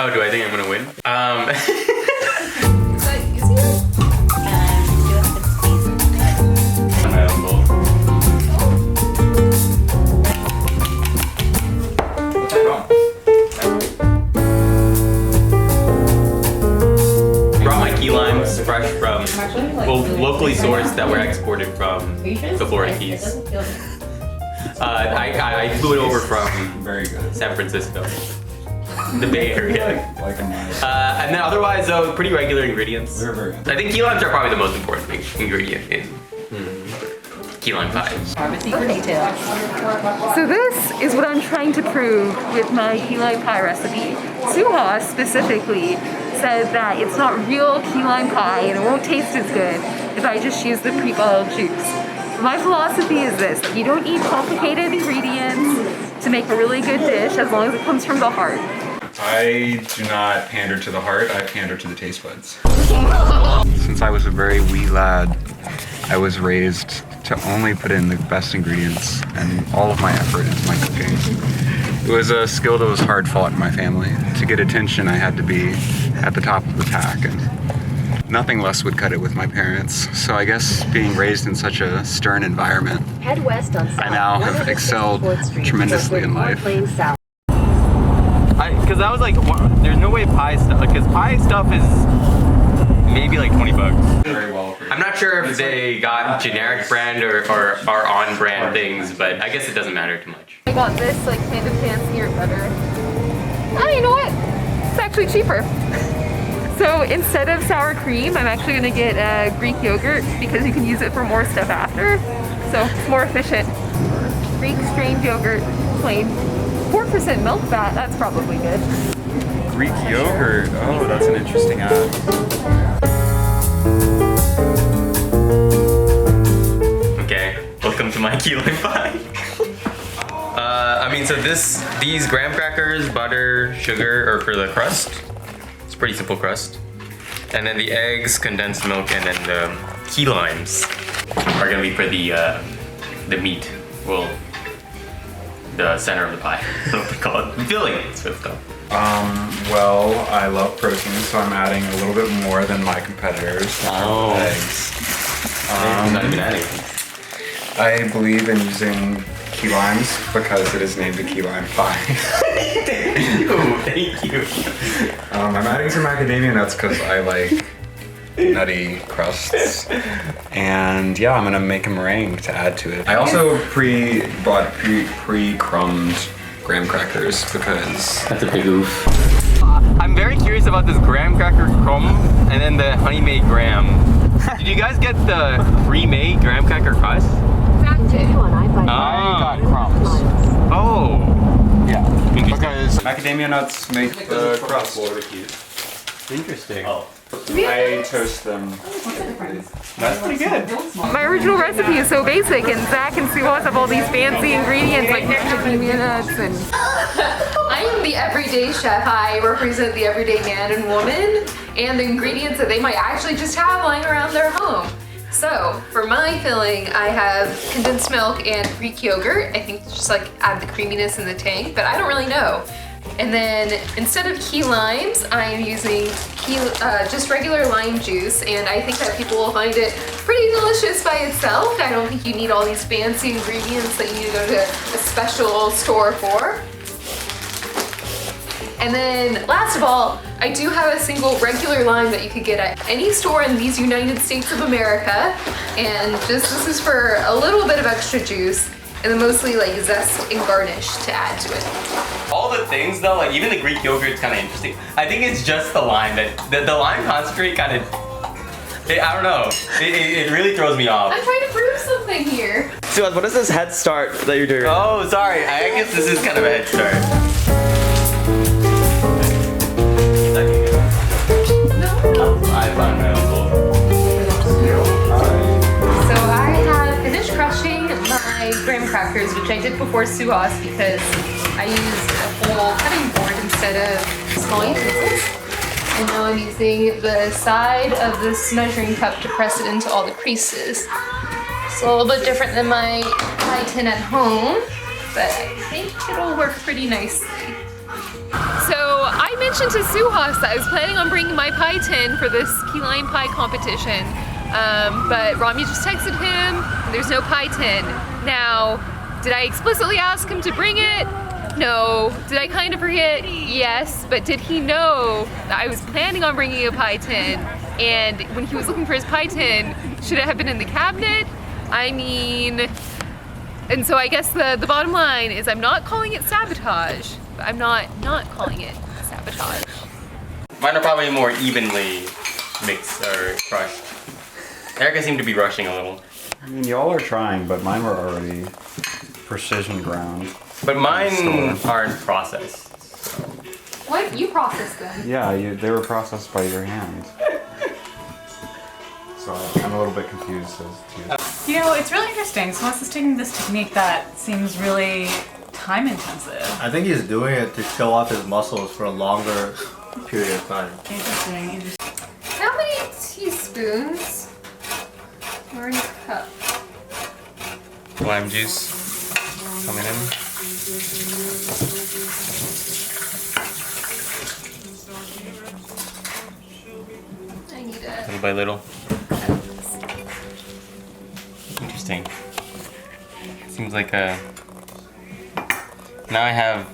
Oh, do I think I'm gonna win? Is that easier? My own goal. What's that wrong? Brought my key limes fresh from, well, locally sourced that were exported from the Florida Keys. I flew it over from Very good. San Francisco, the Bay Area. Like a nice. And then otherwise, though, pretty regular ingredients. Very, very good. I think key limes are probably the most important ingredient in key lime pie. For details. So this is what I'm trying to prove with my key lime pie recipe. Suha specifically said that it's not real key lime pie and it won't taste as good if I just use the pre-boiled juice. My philosophy is this: you don't need complicated ingredients to make a really good dish as long as it comes from the heart. I do not pander to the heart, I pander to the taste buds. Since I was a very wee lad, I was raised to only put in the best ingredients and all of my effort into my cooking. It was a skill that was hard fought in my family. To get attention, I had to be at the top of the pack, and nothing less would cut it with my parents. So I guess being raised in such a stern environment, Head west on South I now have 106 excelled 4th Street, tremendously in North life. Lane South. Because I was like, there's no way pie stuff, because pie stuff is maybe like 20 bucks. Very well. I'm not sure if they got generic brand or on brand things, but I guess it doesn't matter too much. I got this like kind of fancier butter. Oh, you know what? It's actually cheaper. So instead of sour cream, I'm actually gonna get Greek yogurt because you can use it for more stuff after. So it's more efficient. Greek strained yogurt, plain. 4% milk fat, that's probably good. Greek yogurt. Oh, that's an interesting ad. Okay, welcome to my key lime pie. I mean, so these graham crackers, butter, sugar are for the crust. It's a pretty simple crust. And then the eggs, condensed milk, and then the key limes are gonna be for the meat. Well, the center of the pie. I don't know what they call it. The filling. That's what it's called. Well, I love protein, so I'm adding a little bit more than my competitors. Oh. Eggs. Not even adding. I believe in using key limes because it is named a key lime pie. Thank you. I'm adding some macadamia nuts because I like nutty crusts. And yeah, I'm gonna make a meringue to add to it. I also bought pre-crumbed graham crackers because That's a big oof. I'm very curious about this graham cracker crumb and then the honey made graham. Did you guys get the pre-made graham cracker crust? I got crumbs. Oh. Yeah, because macadamia nuts make the crust. Interesting. I toast them. That's pretty good. My original recipe is so basic, and Zach and Sue have all these fancy ingredients like macadamia nuts and... I am the everyday chef. I represent the everyday man and woman and the ingredients that they might actually just have lying around their home. So for my filling, I have condensed milk and Greek yogurt. I think just like add the creaminess and the tang, but I don't really know. And then instead of key limes, I am using just regular lime juice, and I think that people will find it pretty delicious by itself. I don't think you need all these fancy ingredients that you need to go to a special store for. And then last of all, I do have a single regular lime that you could get at any store in these United States of America. And just this is for a little bit of extra juice, and then mostly like zest and garnish to add to it. All the things though, like even the Greek yogurt is kind of interesting. I think it's just the lime that the lime concentrate kind of, I don't know. It really throws me off. I'm trying to prove something here. Suaz, what is this head start that you're doing? Oh, sorry. I guess this is kind of a head start. I found my own goal. So I have finished crushing my graham crackers, which I did before Suaz because I used a whole cutting board instead of small utensils. And now I'm using the side of this measuring cup to press it into all the creases. It's a little bit different than my pie tin at home, but I think it'll work pretty nicely. So I'm in mentioned to Suhas that I was planning on bringing my pie tin for this key lime pie competition, but Rami just texted him, there's no pie tin. Now, did I explicitly ask him to bring it? No. Did I kind of forget? Yes. But did he know that I was planning on bringing a pie tin? And when he was looking for his pie tin, should it have been in the cabinet? I mean, and so I guess the bottom line is I'm not calling it sabotage. But I'm not calling it sabotage. Mine are probably more evenly mixed or crushed. Erica seemed to be rushing a little. I mean, y'all are trying, but mine were already precision ground. But mine aren't processed. What? You processed them. Yeah, they were processed by your hand. So I'm a little bit confused as to. You know, it's really interesting. Suhas is taking this technique that seems really time intensive. I think he's doing it to show off his muscles for a longer period of time. Interesting. How many teaspoons are in a cup? Lime juice coming in. I need it. Little by little. Interesting. Seems like a. Now I have.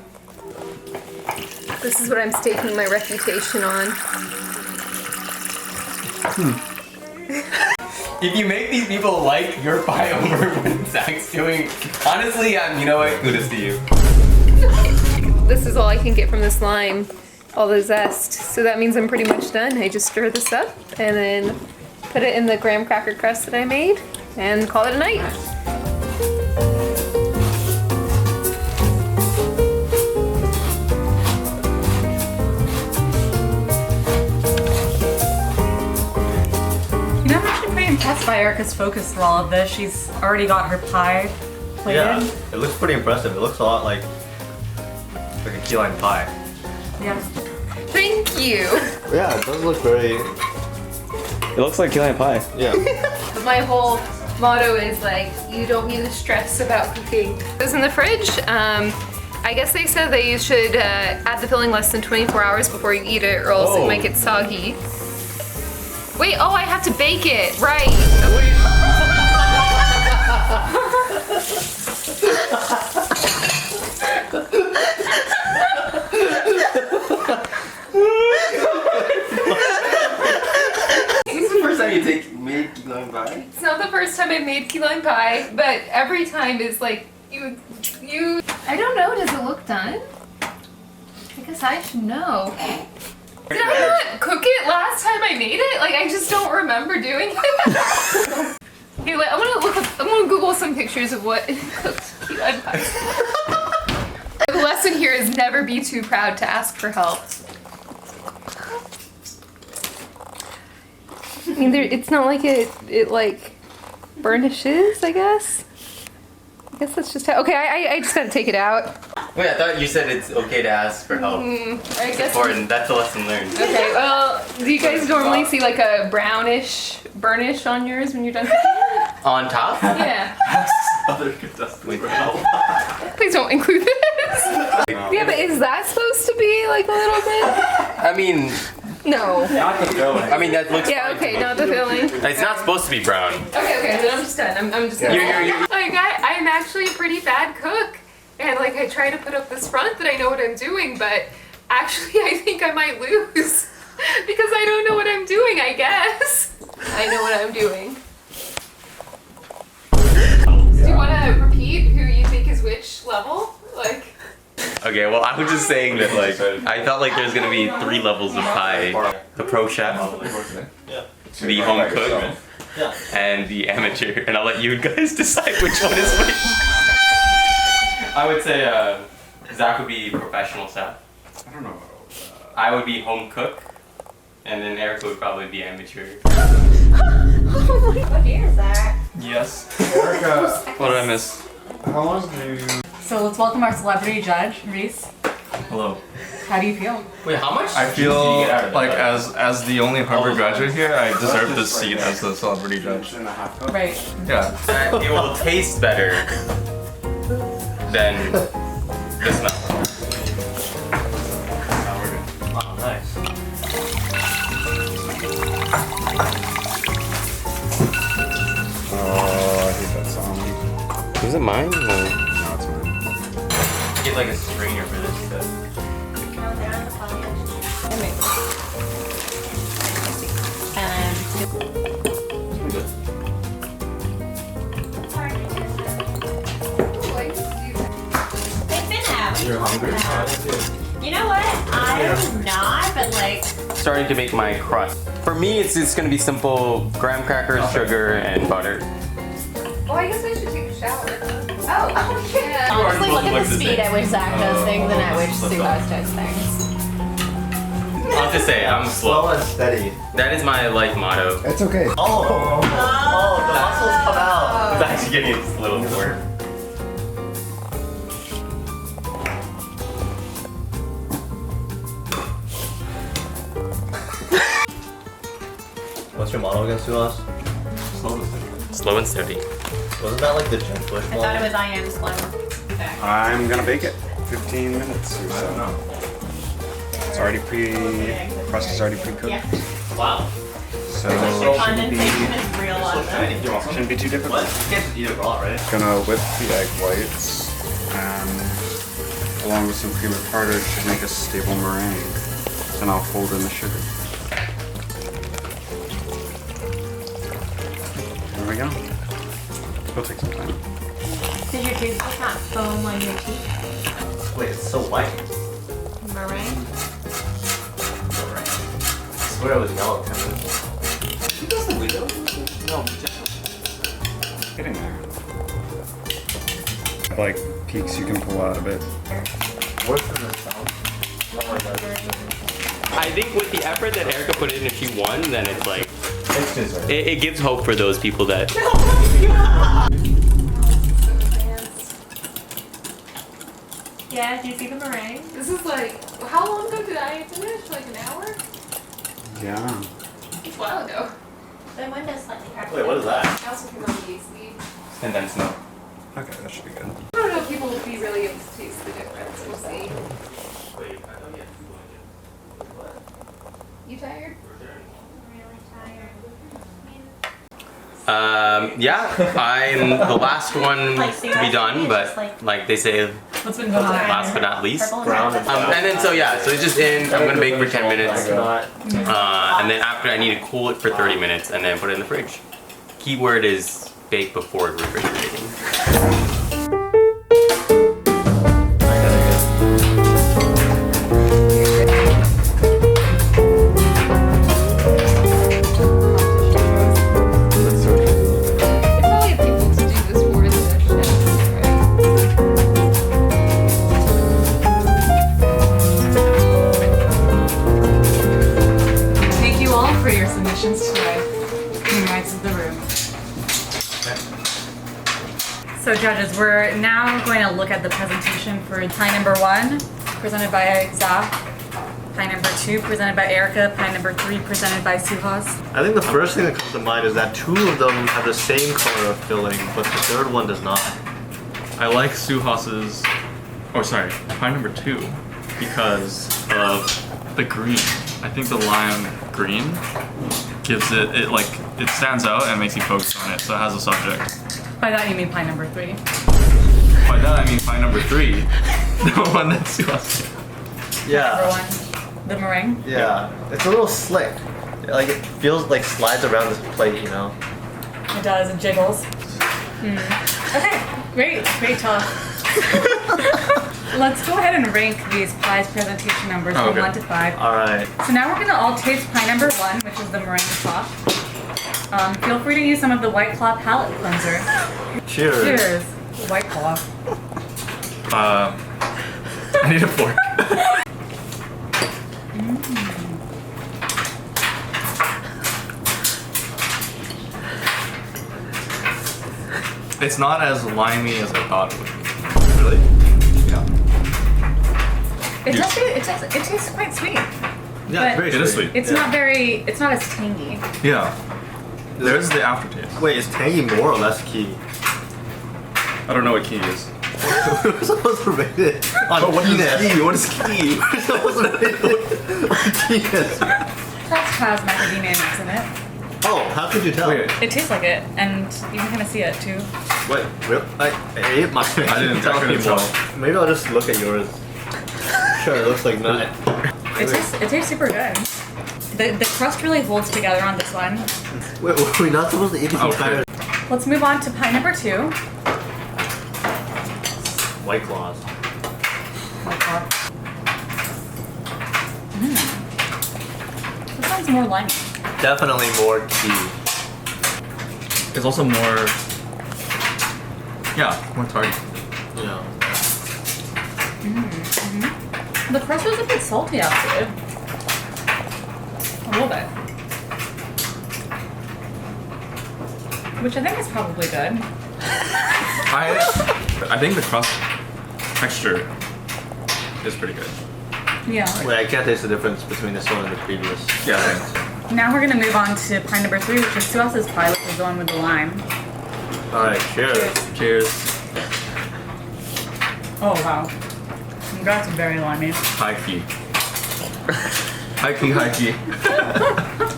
This is what I'm staking my reputation on. If you make these people like your pie over what Zach's doing, honestly, you know what? Kudos to you. This is all I can get from this lime, all the zest. So that means I'm pretty much done. I just stir this up and then put it in the graham cracker crust that I made and call it a night. You know, I'm actually pretty impressed by Erica's focus through all of this. She's already got her pie plated. Yeah, it looks pretty impressive. It looks a lot like a key lime pie. Yeah. Thank you. Yeah, it does look very. It looks like key lime pie. Yeah. My whole motto is like, you don't need to stress about cooking. This in the fridge. I guess they said that you should add the filling less than 24 hours before you eat it or else it might get soggy. Wait, oh, I have to bake it, right. This is the first time you made key lime pie? It's not the first time I've made key lime pie, but every time is like, I don't know, does it look done? I guess I should know. Did I not cook it last time I made it? Like, I just don't remember doing it. Hey, wait, I'm gonna Google some pictures of what cooked key lime pie. The lesson here is never be too proud to ask for help. I mean, it's not like it like burnishes, I guess. I guess that's just how, okay, I just gotta take it out. Wait, I thought you said it's okay to ask for help. I It's guess. important. That's a lesson learned. Okay, well, do you guys normally see like a brownish burnish on yours when you're done cooking? On top? Yeah. Other contestants. Please don't include this. Yeah, but is that supposed to be like a little bit? I mean, No. that looks Yeah, fine to okay, me. not the filling. It's not supposed to be brown. Okay, then I'm just done. I'm just done. You're- Like, I'm actually a pretty bad cook. And like, I try to put up this front that I know what I'm doing, but actually I think I might lose. Because I don't know what I'm doing, I guess. I know what I'm doing. Do you want to repeat who you think is which level? Like, Okay, well, I was just saying that, like, I felt like there's gonna be 3 levels of pie. The pro chef, the home cook, and the amateur. And I'll let you guys decide which one is which. I would say Zach would be professional chef. I don't know. I would be home cook. And then Erica would probably be amateur. Yes. Erica, What did I miss? how long do you? So let's welcome our celebrity judge, Reese. Hello. How do you feel? Wait, how much? I did you feel get out of like that? as the only Harvard graduate here, I deserve this seat as the celebrity judge. Right. Yeah. It will taste better than the smell. Oh, I hate that song. Is it mine? No. No, it's mine. Get like a strainer for this stuff. You're hungry? You know what? I'm not, but like. Starting to make my crust. For me, it's gonna be simple: graham crackers, sugar, and butter. Oh, I guess I should take a shower. Oh, yeah. Honestly, look at the speed at which Zach does things and at which Suhas does things. I'll have to say, I'm Slow slow. and steady. That is my life motto. It's okay. Oh, the muscles come out. It's actually getting a little more. What's your motto again, Suhas? Slow and steady. Wasn't that like the Jen Bush I thought it was I am slow. Okay. I'm gonna bake it. 15 minutes or so. It's already crust is already pre-cooked. Yeah. Wow. So The it condensation is real on them. shouldn't be too difficult. You can't eat it raw, right? Gonna whip the egg whites along with some cream of tartar should make a stable meringue. Then I'll fold in the sugar. There we go. It'll take some time. Did your toothpaste not foam on your teeth? Wait, it's so white. Meringue? I swear it was yellow, Kevin. Getting there. Like peaks you can pull out of it. Worse than the sound. Oh my god. I think with the effort that Erica put in, if she won, then it's like, It's dessert. it gives hope for those people that. Yeah, do you see the meringue? This is like, how long ago did I finish? Like an hour? Yeah. It's a while ago. The window's slightly cracked. Wait, what is that? I also put on the AC. Condensed milk. Okay, that should be good. I don't know if people will be really able to taste the difference. We'll see. You tired? Really tired. Yeah, I'm the last one to be done, but like they say, What's been going on? last but not least. Ground and And then so yeah, so it's just in. I'm gonna bake for 10 minutes, not. and then after I need to cool it for 30 minutes, and then put it in the fridge. Keyword is bake before refrigerating. Probably have people to do this for the chefs, right? Thank you all for your submissions today. Human rights of the room. So judges, we're now going to look at the presentation for pie number 1, presented by Zach. Pie number 2, presented by Erica. Pie number 3, presented by Suhas. I think the first thing that comes to mind is that two of them have the same color of filling, but the third one does not. I like Suhas's, pie number 2 because of the green. I think the lime green gives it stands out and makes you focus on it, so it has a subject. By that you mean pie number 3. By that I mean pie number 3, the one that Suhas did. Number Yeah. 1, the meringue. Yeah. It's a little slick. Like it feels like slides around this plate, you know? It does, it jiggles. Okay, great talk. Let's go ahead and rank these pies presentation numbers from Okay. 1 to 5. Alright. So now we're gonna all taste pie number 1, which is the meringue top. Feel free to use some of the White Claw palate cleanser. Cheers. Cheers, White Claw. I need a fork. It's not as limey as I thought it would be. Really? Yeah. It tastes quite sweet. Yeah, But it's very It is sweet. It's not as tangy. Yeah. There's the aftertaste. Wait, is tangy more or less key? I don't know what key is. We're supposed to rate it on keyness. key? What is key? We're supposed to rate it on keyness. That's has macadamia nuts in it. Oh, how could you tell? Wait, It tastes like it, and you can kind of see it too. Wait, real? I ate mine. I couldn't tell. Maybe I'll just look at yours. Sure, it looks like nut. It tastes super good. The crust really holds together on this one. Wait, were we not supposed to eat these Okay. Let's move on to pie number 2. White Claws. This one's more limey. Definitely more key. it's also more. Yeah, more tarty. Yeah. The crust was a bit salty actually. A little bit. Which I think is probably good. I think the crust texture is pretty good. Yeah. Wait, I can't taste the difference between this one and the previous. Yeah. Now we're gonna move on to pie number 3, which is Suhas's pie, which is the one with the lime. Alright, cheers. Cheers. Oh wow. That's very limey. High key. High key, high key.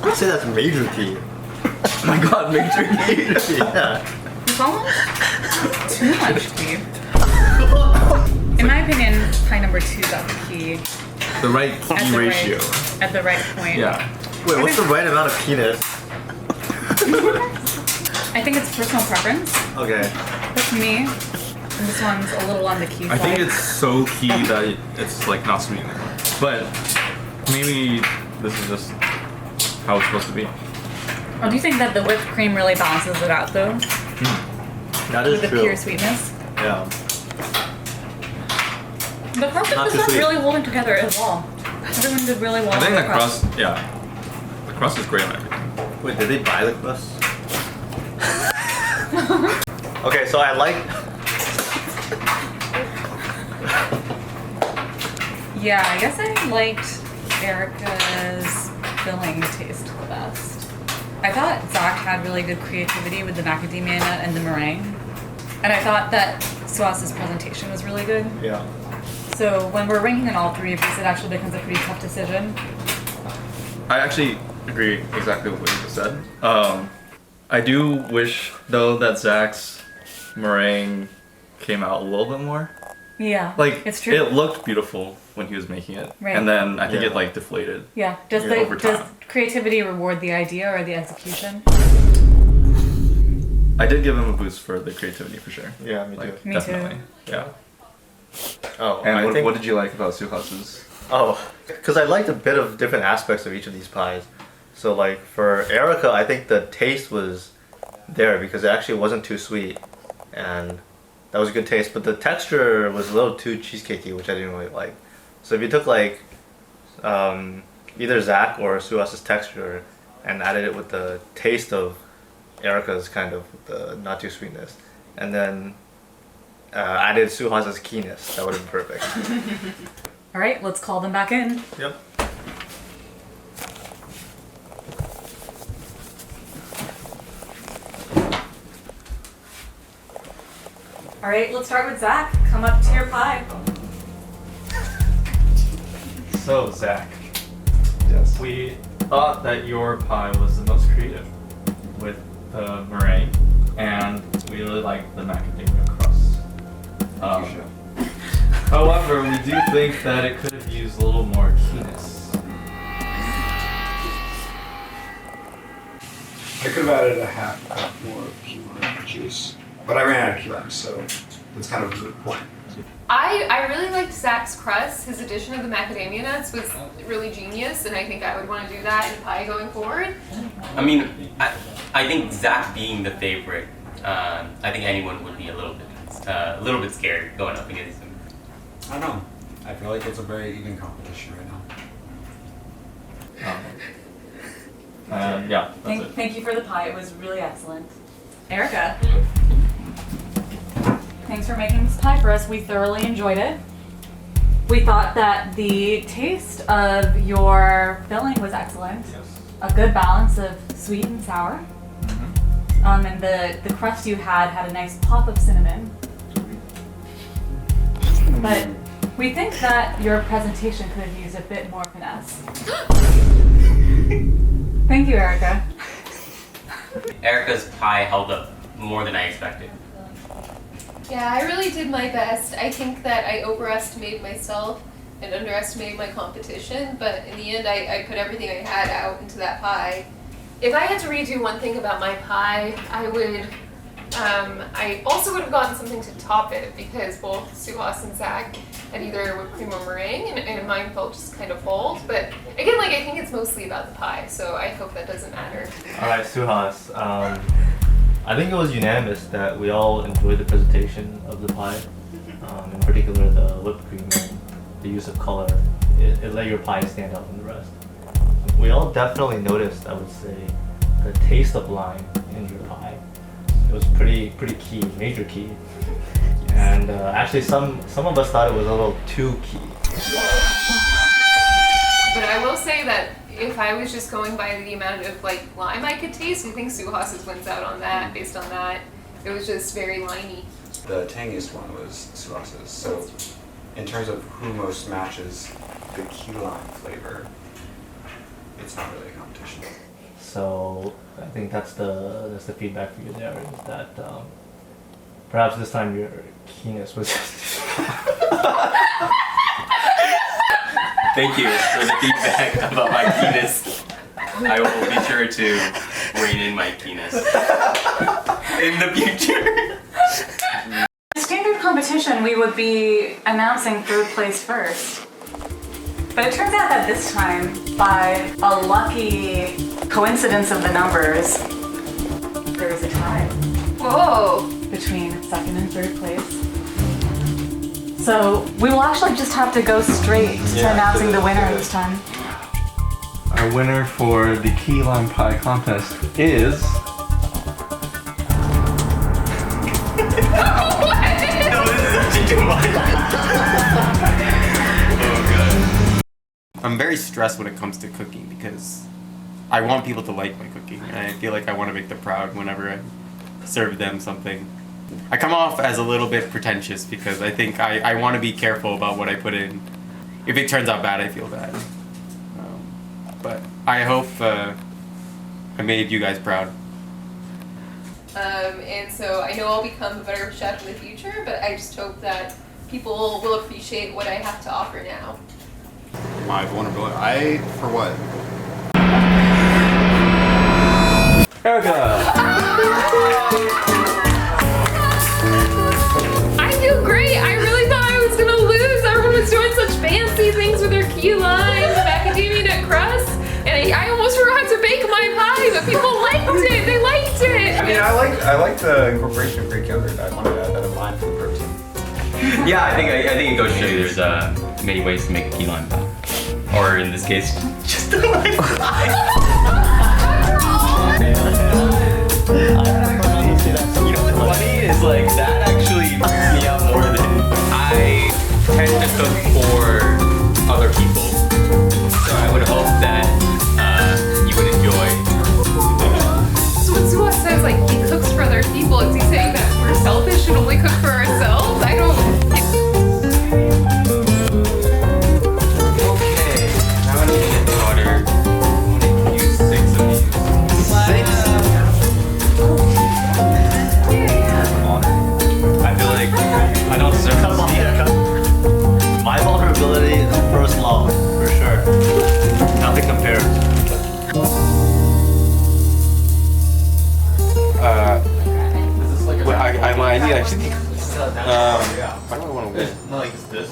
I'd say that's major key. Oh my god, major key. Yeah. It's almost too much tea. In my opinion, pie number 2 got the key The right at key the ratio. at the right point. Yeah. Wait, what's the right amount of keyness? I think it's personal preference. Okay. That's me. And this one's a little on the key I side. think it's so key that it's like not sweet anymore. But maybe this is just how it's supposed to be. Oh, do you think that the whipped cream really balances it out though? That is With the true. pure sweetness? Yeah. The crust Not is too not sweet. really holding together as well. Everyone did really well I think with the crust, yeah. The crust is great on everything. Wait, did they buy the crust? Okay, so I like. Yeah, I guess I liked Erica's filling taste the best. I thought Zach had really good creativity with the macadamia nut and the meringue. And I thought that Suhas's presentation was really good. Yeah. So when we're ranking on all 3 of these, it actually becomes a pretty tough decision. I actually agree exactly with what you just said. I do wish though that Zach's meringue came out a little bit more. Yeah, Like it's true. it looked beautiful when he was making it, Right. and then I think Yeah. it like deflated. Yeah. Does Yeah, over does time. creativity reward the idea or the execution? I did give him a boost for the creativity for sure. Yeah, me too. Like, Me too. definitely. Yeah. Oh, And I what, think. what did you like about Suhas's? Oh, because I liked a bit of different aspects of each of these pies. So like for Erica, I think the taste was there because it actually wasn't too sweet, and that was a good taste. But the texture was a little too cheesecakey, which I didn't really like. So if you took like either Zach or Suhas's texture and added it with the taste of Erica's kind of the not too sweetness, and then added Suhas's keenness, that would have been perfect. All right, let's call them back in. Yep. All right, let's start with Zach. Come up to your pie. So Zach, Yes. we thought that your pie was the most creative with the meringue, and we really liked the macadamia crust. However, we do think that it could have used a little more keenness. I could have added a half cup more of key lime juice, but I ran out of key lime, so that's kind of a good point. I really liked Zach's crust. His addition of the macadamia nuts was really genius, and I think I would want to do that in pie going forward. I mean, I think Zach being the favorite, I think anyone would be a little bit scared going up against him. I don't know. I feel like it's a very even competition right now. Yeah, that's it. Thank you for the pie. It was really excellent. Erica, thanks for making this pie for us. We thoroughly enjoyed it. We thought that the taste of your filling was excellent. Yes. A good balance of sweet and sour. And the crust you had a nice pop of cinnamon. But we think that your presentation could have used a bit more finesse. Thank you, Erica. Erica's pie held up more than I expected. Yeah, I really did my best. I think that I overestimated myself and underestimated my competition, but in the end I put everything I had out into that pie. If I had to redo one thing about my pie, I also would have gotten something to top it because both Suhas and Zach had either whipped cream or meringue, and mine felt just kind of bold. But again, like I think it's mostly about the pie, so I hope that doesn't matter. All right, Suhas. I think it was unanimous that we all enjoyed the presentation of the pie. In particular, the whipped cream and the use of color. It let your pie stand out from the rest. We all definitely noticed, I would say, the taste of lime in your pie. It was pretty key, major key. And actually, some of us thought it was a little too key. But I will say that if I was just going by the amount of like lime I could taste, I think Suhas's wins out on that. Based on that, it was just very limey. The tangiest one was Suhas's. So, in terms of who most matches the key lime flavor, it's not really a competition. So I think that's the feedback for you there, is that perhaps this time your keenness was. Thank you for the feedback about my keenness. I will be sure to rein in my keenness in the future. Standard competition, we would be announcing third place first. But it turns out that this time, by a lucky coincidence of the numbers, there was a tie. Whoa! Between second and third place. So we will actually just have to go straight to announcing the winner this time. Our winner for the key lime pie contest is. I'm very stressed when it comes to cooking because I want people to like my cooking, and I feel like I want to make them proud whenever I serve them something. I come off as a little bit pretentious because I think I want to be careful about what I put in. If it turns out bad, I feel bad. But I hope I made you guys proud. And so I know I'll become a better chef in the future, but I just hope that people will appreciate what I have to offer now. My vulnerability. For what? Erica! I feel great. I really thought I was gonna lose. Everyone was doing such fancy things with their key lime, the macadamia nut crust, and I almost forgot to bake my pie, but people liked it. They liked it. I mean, I like the incorporation of Greek yogurt. I wanted to add that in line for the protein. Yeah, I think it goes to show you there's many ways to make a key lime pie. Or in this case, just a lime pie. You know what's funny is like that actually freaks me out more than I tend to cook for other people. So I would hope that you would enjoy. So when Suha says like he cooks for other people, is he saying that we're selfish and only cook for ourselves? I don't. Okay, now I need to get water. I'm gonna use 6 of these. 6? I feel like I don't serve. My vulnerability is the first law, for sure. Nothing compares. I need actually. Why do I want to win? Not like it's this.